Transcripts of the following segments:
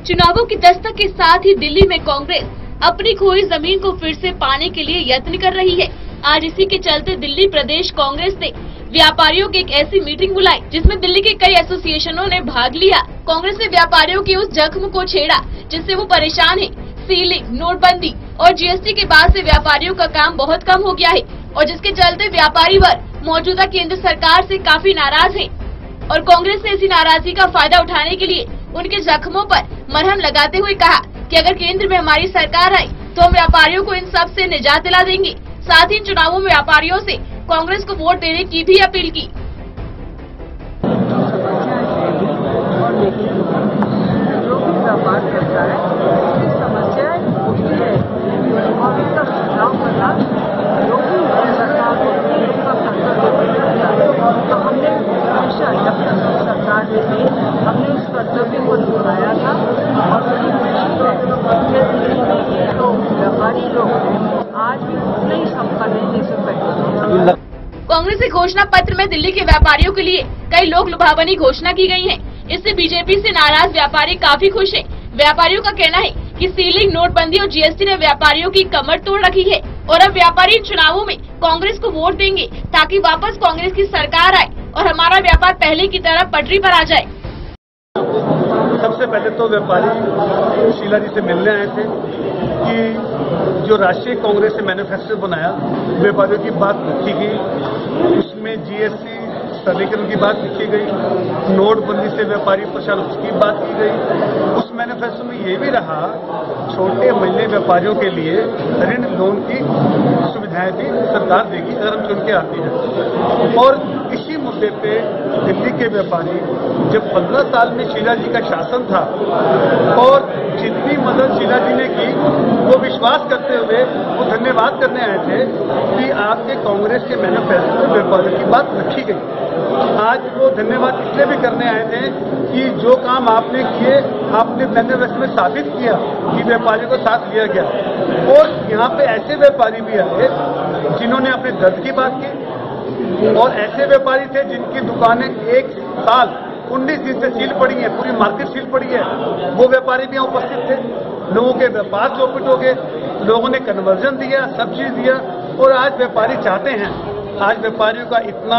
चुनावों की दस्तक के साथ ही दिल्ली में कांग्रेस अपनी खोई जमीन को फिर से पाने के लिए यत्न कर रही है। आज इसी के चलते दिल्ली प्रदेश कांग्रेस ने व्यापारियों की एक ऐसी मीटिंग बुलाई जिसमें दिल्ली के कई एसोसिएशनों ने भाग लिया। कांग्रेस ने व्यापारियों के उस जख्म को छेड़ा जिससे वो परेशान है। सीलिंग, नोटबंदी और जीएसटी के बाद से व्यापारियों का काम बहुत कम हो गया है और जिसके चलते व्यापारी वर्ग मौजूदा केंद्र सरकार से काफी नाराज है और कांग्रेस ने इसी नाराजगी का फायदा उठाने के लिए उनके जख्मों पर मरहम लगाते हुए कहा कि अगर केंद्र में हमारी सरकार आई तो हम व्यापारियों को इन सब से निजात दिला देंगे। साथ ही चुनावों में व्यापारियों से कांग्रेस को वोट देने की भी अपील की। जो भी व्यापार करता है उसकी समस्याएं होती है, का सुझाव करना जो भी सरकार का कर्तव्य है। तो हमने हमेशा जब तक सरकार ने थी हमने उस कर्तव्य को निभाया था और तो व्यापारी लोग आज भी उतने ही संपन्न है जैसे पहले। कांग्रेस के घोषणा पत्र में दिल्ली के व्यापारियों के लिए कई लोक लुभावनी घोषणा की गई है। इससे बीजेपी से नाराज व्यापारी काफी खुश हैं। व्यापारियों का कहना है कि सीलिंग, नोटबंदी और जीएसटी ने व्यापारियों की कमर तोड़ रखी है और अब व्यापारी चुनावों में कांग्रेस को वोट देंगे ताकि वापस कांग्रेस की सरकार आए और हमारा व्यापार पहले की तरह पटरी पर आ जाए। सबसे पहले तो व्यापारी शीला जी से मिलने आए थे कि जो राष्ट्रीय कांग्रेस ने मैनिफेस्टो बनाया व्यापारियों की बात लिखी गई, उसमें जीएसटी सरलीकरण की बात लिखी गई, नोटबंदी से व्यापारी परेशान उसकी बात की गई। उस मैनिफेस्टो में ये भी रहा छोटे मझले व्यापारियों के लिए ऋण लोन की सुविधाएं भी सरकार देगी अगर हम चुन के आती है। और इसी मुद्दे पे दिल्ली के व्यापारी जब 15 साल में शीला जी का शासन था और जितनी मदद शीला जी ने की वो विश्वास करते हुए वो धन्यवाद करने आए थे कि आपके कांग्रेस के मैनिफेस्टो में व्यापारियों की बात रखी गई। आज वो धन्यवाद इसलिए भी करने आए थे कि जो काम आपने किए आपने मैनिफेस्टो में साबित किया कि व्यापारियों को साथ लिया गया। और यहाँ पे ऐसे व्यापारी भी आए जिन्होंने अपने दर्द की बात की और ऐसे व्यापारी थे जिनकी दुकानें एक साल 19 दिन से सील पड़ी है, पूरी मार्केट सील पड़ी है। वो व्यापारी भी यहाँ उपस्थित थे। लोगों के व्यापार चौपट हो गए, लोगों ने कन्वर्जन दिया, सब्सिडी दिया और आज व्यापारी चाहते हैं आज व्यापारियों का इतना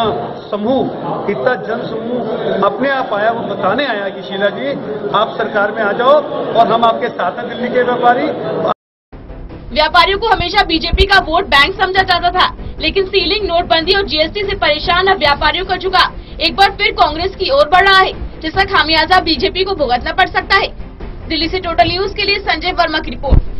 समूह, इतना जन समूह अपने आप आया, वो बताने आया कि शीला जी आप सरकार में आ जाओ और हम आपके साथ हैं दिल्ली के व्यापारी। व्यापारियों को हमेशा बीजेपी का वोट बैंक समझा जाता था, लेकिन सीलिंग, नोटबंदी और जीएसटी से परेशान अब व्यापारियों का झुकाव एक बार फिर कांग्रेस की ओर बढ़ रहा है, जिसका खामियाजा बीजेपी को भुगतना पड़ सकता है। दिल्ली से टोटल न्यूज के लिए संजय वर्मा की रिपोर्ट।